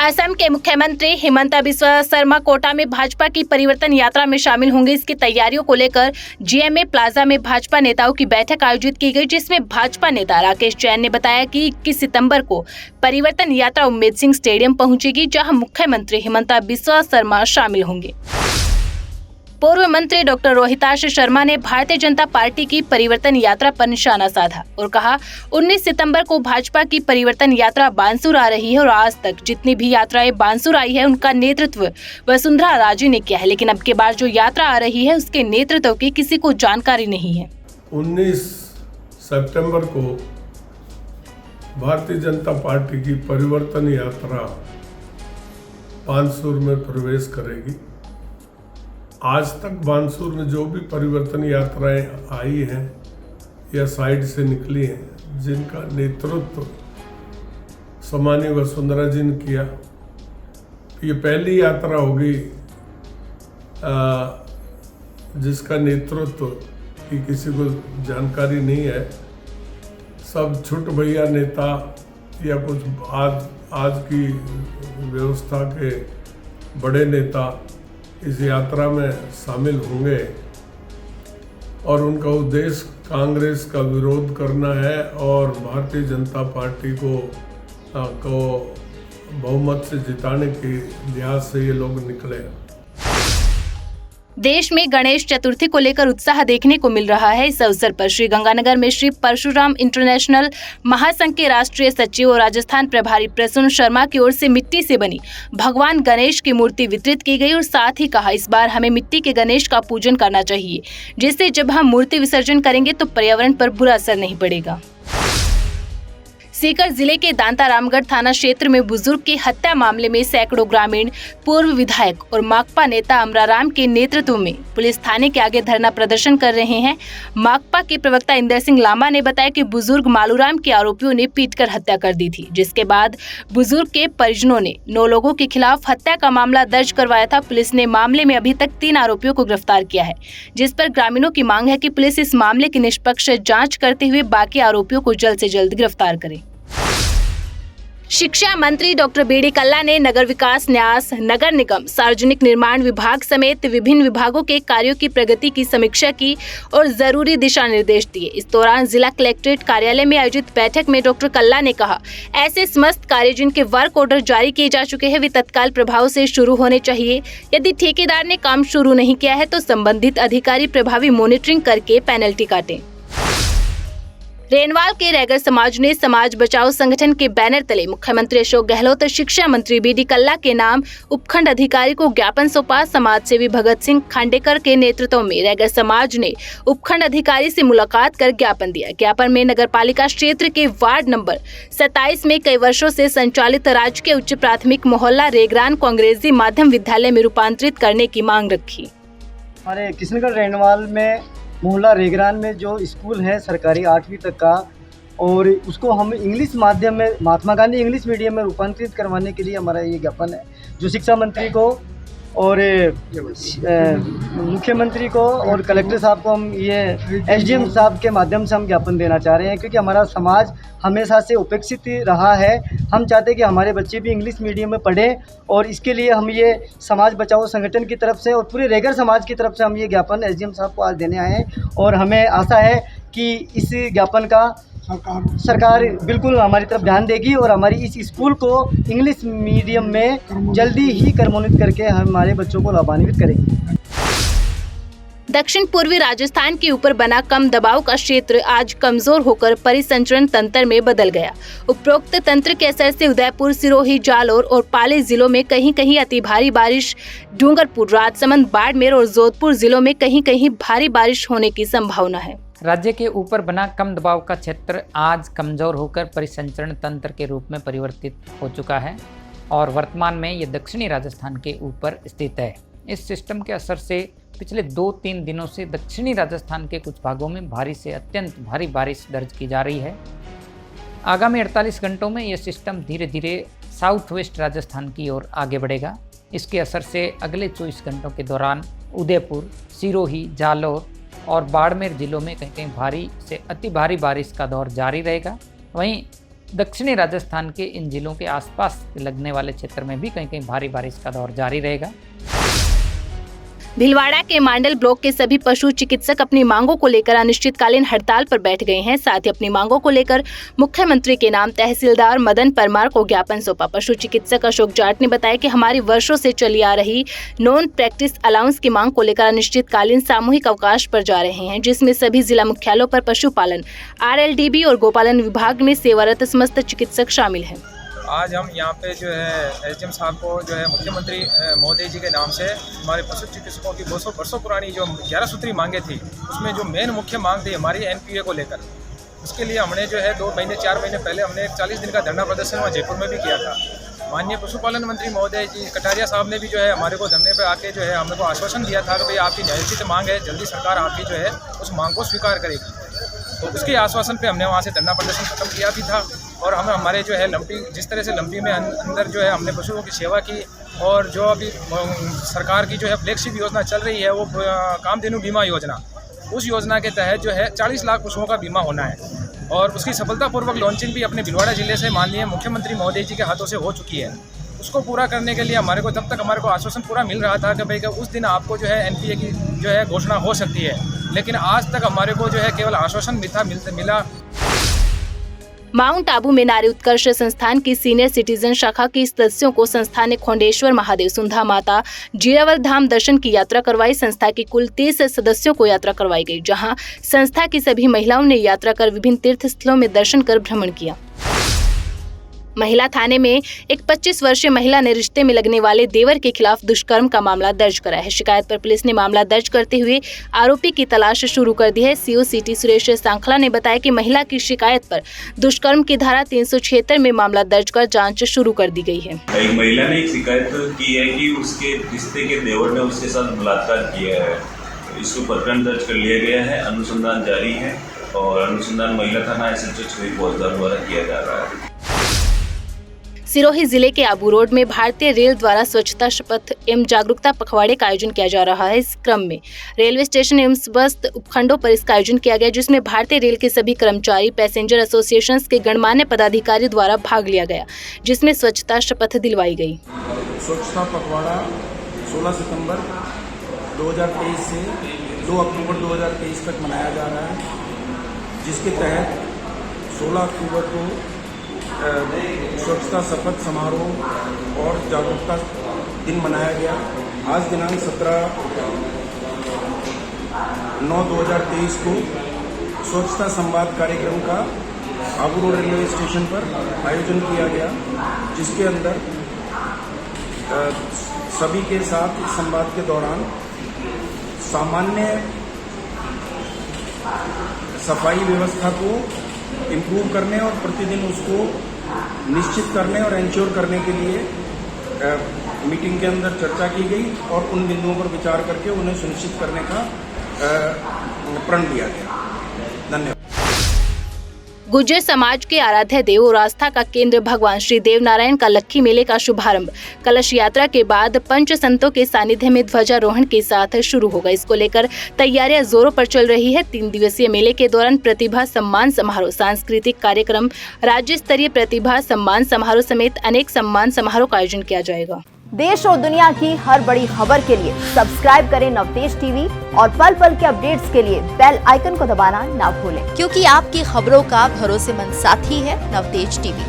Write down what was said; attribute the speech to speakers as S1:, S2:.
S1: असम के मुख्यमंत्री हिमंता बिस्वा शर्मा कोटा में भाजपा की परिवर्तन यात्रा में शामिल होंगे। इसकी तैयारियों को लेकर जीएमए प्लाजा में भाजपा नेताओं की बैठक आयोजित की गई, जिसमें भाजपा नेता राकेश जैन ने बताया कि 21 सितंबर को परिवर्तन यात्रा उम्मेद सिंह स्टेडियम पहुंचेगी, जहां मुख्यमंत्री हिमंता बिस्वा शर्मा शामिल होंगे। पूर्व मंत्री डॉक्टर रोहिताश शर्मा ने भारतीय जनता पार्टी की परिवर्तन यात्रा पर निशाना साधा और कहा 19 सितंबर को भाजपा की परिवर्तन यात्रा बानसूर आ रही है और आज तक जितनी भी यात्राएं बानसूर आई है उनका नेतृत्व वसुंधरा राजे ने किया है, लेकिन अब के बाद जो यात्रा आ रही है उसके नेतृत्व की किसी को जानकारी नहीं है।
S2: 19 सितंबर को भारतीय जनता पार्टी की परिवर्तन यात्रा बानसूर में प्रवेश करेगी। आज तक बानसूर में जो भी परिवर्तन यात्राएं आई हैं या साइड से निकली हैं, जिनका नेतृत्व सम्मानीय वसुंधरा जी ने किया, ये पहली यात्रा होगी जिसका नेतृत्व की किसी को जानकारी नहीं है। सब छुट भैया नेता या कुछ आज की व्यवस्था के बड़े नेता इस यात्रा में शामिल होंगे और उनका उद्देश्य कांग्रेस का विरोध करना है और भारतीय जनता पार्टी को बहुमत से जिताने के लिहाज से ये लोग निकले।
S1: देश में गणेश चतुर्थी को लेकर उत्साह देखने को मिल रहा है। इस अवसर पर श्री गंगानगर में श्री परशुराम इंटरनेशनल महासंघ के राष्ट्रीय सचिव और राजस्थान प्रभारी प्रसून शर्मा की ओर से मिट्टी से बनी भगवान गणेश की मूर्ति वितरित की गई और साथ ही कहा इस बार हमें मिट्टी के गणेश का पूजन करना चाहिए, जिससे जब हम मूर्ति विसर्जन करेंगे तो पर्यावरण पर बुरा असर नहीं पड़ेगा। सीकर जिले के दांता रामगढ़ थाना क्षेत्र में बुजुर्ग की हत्या मामले में सैकड़ों ग्रामीण पूर्व विधायक और माकपा नेता अमराराम के नेतृत्व में पुलिस थाने के आगे धरना प्रदर्शन कर रहे हैं। माकपा के प्रवक्ता इंदर सिंह लांबा ने बताया कि बुजुर्ग मालूराम के आरोपियों ने पीटकर हत्या कर दी थी, जिसके बाद बुजुर्ग के परिजनों ने 9 लोगों के खिलाफ हत्या का मामला दर्ज करवाया था। पुलिस ने मामले में अभी तक 3 आरोपियों को गिरफ्तार किया है, जिस पर ग्रामीणों की मांग है कि पुलिस इस मामले की निष्पक्ष जाँच करते हुए बाकी आरोपियों को जल्द से जल्द गिरफ्तार करे। शिक्षा मंत्री डॉक्टर बी.डी. कल्ला ने नगर विकास, न्यास, नगर निगम, सार्वजनिक निर्माण विभाग समेत विभिन्न विभागों के कार्यों की प्रगति की समीक्षा की और जरूरी दिशा निर्देश दिए। इस दौरान जिला कलेक्ट्रेट कार्यालय में आयोजित बैठक में डॉक्टर कल्ला ने कहा, ऐसे समस्त कार्य जिनके वर्क ऑर्डर जारी किए जा चुके हैं वे तत्काल प्रभाव से शुरू होने चाहिए। यदि ठेकेदार ने काम शुरू नहीं किया है तो संबंधित अधिकारी प्रभावी मॉनिटरिंग करके पेनल्टी काटें। रेनवाल के रैगर समाज ने समाज बचाओ संगठन के बैनर तले मुख्यमंत्री अशोक गहलोत और शिक्षा मंत्री बी.डी. कल्ला के नाम उपखंड अधिकारी को ज्ञापन सौंपा। समाज सेवी भगत सिंह खांडेकर के नेतृत्व में रैगर समाज ने उपखंड अधिकारी से मुलाकात कर ज्ञापन दिया। ज्ञापन में नगरपालिका क्षेत्र के वार्ड नंबर 27 में कई वर्षों से संचालित राजकीय उच्च प्राथमिक मोहल्ला रेगरान को अंग्रेजी माध्यम विद्यालय में रूपांतरित करने की मांग रखी।
S3: हमारे किशनगढ़ रेनवाल में मोहल्ला रेगरान में जो स्कूल है सरकारी 8वीं तक का, और उसको हम इंग्लिश माध्यम में महात्मा गांधी इंग्लिश मीडियम में रूपांतरित करवाने के लिए हमारा ये ज्ञापन है, जो शिक्षा मंत्री को और मुख्यमंत्री को और कलेक्टर साहब को हम ये एसडीएम साहब के माध्यम से हम ज्ञापन देना चाह रहे हैं, क्योंकि हमारा समाज हमेशा से उपेक्षित रहा है। हम चाहते हैं कि हमारे बच्चे भी इंग्लिश मीडियम में पढ़ें और इसके लिए हम ये समाज बचाओ संगठन की तरफ से और पूरे रेगर समाज की तरफ से हम ये ज्ञापन एसडीएम साहब को आज देने आए हैं और हमें आशा है कि इस ज्ञापन का सरकार बिल्कुल हमारी तरफ ध्यान देगी और हमारी इस स्कूल को इंग्लिश मीडियम में जल्दी ही क्रमोन्नत करके हमारे बच्चों को लाभान्वित करेगी।
S1: दक्षिण पूर्वी राजस्थान के ऊपर बना कम दबाव का क्षेत्र आज कमजोर होकर परिसंचरण तंत्र में बदल गया। उपरोक्त तंत्र के असर से उदयपुर, सिरोही, जालौर और पाली जिलों में कहीं कहीं अति भारी बारिश, डूंगरपुर, राजसमंद, बाड़मेर और जोधपुर जिलों में कहीं कहीं भारी बारिश होने की संभावना है।
S4: राज्य के ऊपर बना कम दबाव का क्षेत्र आज कमजोर होकर परिसंचरण तंत्र के रूप में परिवर्तित हो चुका है और वर्तमान में ये दक्षिणी राजस्थान के ऊपर स्थित है। इस सिस्टम के असर से पिछले 2-3 दिनों से दक्षिणी राजस्थान के कुछ भागों में भारी से अत्यंत भारी बारिश दर्ज की जा रही है। आगामी 48 घंटों में यह सिस्टम धीरे धीरे साउथ वेस्ट राजस्थान की ओर आगे बढ़ेगा। इसके असर से अगले 24 घंटों के दौरान उदयपुर, सिरोही, जालौर और बाड़मेर जिलों में कहीं कहीं भारी से अति भारी बारिश का दौर जारी रहेगा। वहीं दक्षिणी राजस्थान के इन जिलों के आसपास लगने वाले क्षेत्र में भी कहीं कहीं भारी बारिश का दौर जारी रहेगा।
S1: भीलवाड़ा के मांडल ब्लॉक के सभी पशु चिकित्सक अपनी मांगों को लेकर अनिश्चितकालीन हड़ताल पर बैठ गए हैं। साथ ही अपनी मांगों को लेकर मुख्यमंत्री के नाम तहसीलदार मदन परमार को ज्ञापन सौंपा। पशु चिकित्सक अशोक जाट ने बताया कि हमारी वर्षों से चली आ रही नॉन प्रैक्टिस अलाउंस की मांग को लेकर अनिश्चितकालीन सामूहिक अवकाश पर जा रहे हैं, जिसमें सभी जिला मुख्यालयों पर पशुपालन, RLDB और गोपालन विभाग में सेवारत समस्त चिकित्सक शामिल हैं।
S5: आज हम यहाँ पे जो है SDM साहब को जो है मुख्यमंत्री महोदय जी के नाम से हमारे पशु चिकित्सकों की 200 वर्षों पुरानी जो 11 सूत्री मांगे थी, उसमें जो मेन मुख्य मांग थी हमारी NPA को लेकर, उसके लिए हमने जो है 2 महीने 4 महीने पहले हमने एक 40 दिन का धरना प्रदर्शन वहाँ जयपुर में भी किया था। माननीय पशुपालन मंत्री महोदय जी कटारिया साहब ने भी जो है हमारे को धरने पे आके जो है हमको आश्वासन दिया था कि भाई आपकी न्यायोचित मांग है, जल्दी सरकार आपकी जो है उस मांग को स्वीकार करेगी। तो उसके आश्वासन पे हमने वहाँ से धरना प्रदर्शन खत्म किया भी था और हम हमारे जो है लंपी, जिस तरह से लंपी में अंदर जो है हमने पशुओं की सेवा की और जो अभी सरकार की जो है फ्लैगशिप योजना चल रही है वो कामधेनु बीमा योजना, उस योजना के तहत जो है 40 लाख पशुओं का बीमा होना है और उसकी सफलतापूर्वक लॉन्चिंग भी अपने भीलवाड़ा जिले से माननीय मुख्यमंत्री महोदय जी के हाथों से हो चुकी है। उसको पूरा करने के लिए हमारे को तब तक हमारे को आश्वासन पूरा मिल रहा था कि भाई उस दिन आपको जो है NPA की जो है घोषणा हो सकती है, लेकिन आज तक हमारे को जो है केवल आश्वासन मिला।
S1: माउंट आबू में नारी उत्कर्ष संस्थान की सीनियर सिटीजन शाखा की सदस्यों को संस्था ने खोंडेश्वर महादेव, सुंधा माता, जीरावल धाम दर्शन की यात्रा करवाई। संस्था की कुल 30 सदस्यों को यात्रा करवाई गई, जहां संस्था की सभी महिलाओं ने यात्रा कर विभिन्न तीर्थ स्थलों में दर्शन कर भ्रमण किया। महिला थाने में एक 25 वर्षीय महिला ने रिश्ते में लगने वाले देवर के खिलाफ दुष्कर्म का मामला दर्ज करा है। शिकायत पर पुलिस ने मामला दर्ज करते हुए आरोपी की तलाश शुरू कर दी है। CO सिटी सुरेश सांखला ने बताया कि महिला की शिकायत पर दुष्कर्म की धारा 376 में मामला दर्ज कर जांच शुरू कर दी गई है।
S6: एक महिला ने एक शिकायत की है कि उसके रिश्ते के देवर ने उसके साथ बलात्कार किया है। इसको प्रकरण दर्ज कर लिया गया है, अनुसंधान जारी है और अनुसंधान महिला थाना SHO छवि फौजदार द्वारा किया जा रहा है।
S1: सिरोही जिले के आबू रोड में भारतीय रेल द्वारा स्वच्छता शपथ एवं जागरूकता पखवाड़े का आयोजन किया जा रहा है। इस क्रम में रेलवे स्टेशन एवं बस उपखंडों पर इसका आयोजन किया गया, जिसमें भारतीय रेल के सभी कर्मचारी, पैसेंजर एसोसिएशन के गणमान्य पदाधिकारी द्वारा भाग लिया गया, जिसमें स्वच्छता शपथ दिलवाई गई।
S7: स्वच्छता पखवाड़ा 16 सितंबर 2023 से 2 अक्टूबर 2023 तक मनाया जा रहा है, जिसके तहत 16 अक्टूबर को स्वच्छता शपथ समारोह और जागरूकता दिन मनाया गया। आज दिनांक 17/9/2023 को स्वच्छता संवाद कार्यक्रम का आबू रोड रेलवे स्टेशन पर आयोजन किया गया, जिसके अंदर सभी के साथ इस संवाद के दौरान सामान्य सफाई व्यवस्था को इम्प्रूव करने और प्रतिदिन उसको निश्चित करने और एंश्योर करने के लिए मीटिंग के अंदर चर्चा की गई और उन बिंदुओं पर विचार करके उन्हें सुनिश्चित करने का प्रण लिया गया। धन्यवाद।
S1: गुर्जर समाज के आराध्य देव और आस्था का केंद्र भगवान श्री देव नारायण का लक्खी मेले का शुभारंभ कलश यात्रा के बाद पंच संतों के सानिध्य में ध्वजारोहण के साथ शुरू होगा। इसको लेकर तैयारियां जोरों पर चल रही है। 3 दिवसीय मेले के दौरान प्रतिभा सम्मान समारोह, सांस्कृतिक कार्यक्रम, राज्य स्तरीय प्रतिभा सम्मान समारोह समेत अनेक सम्मान समारोह का आयोजन किया जाएगा।
S8: देश और दुनिया की हर बड़ी खबर के लिए सब्सक्राइब करें नवतेज टीवी और पल पल के अपडेट्स के लिए बेल आइकन को दबाना ना भूलें,
S9: क्योंकि आपकी खबरों का भरोसेमंद साथी है नवतेज टीवी।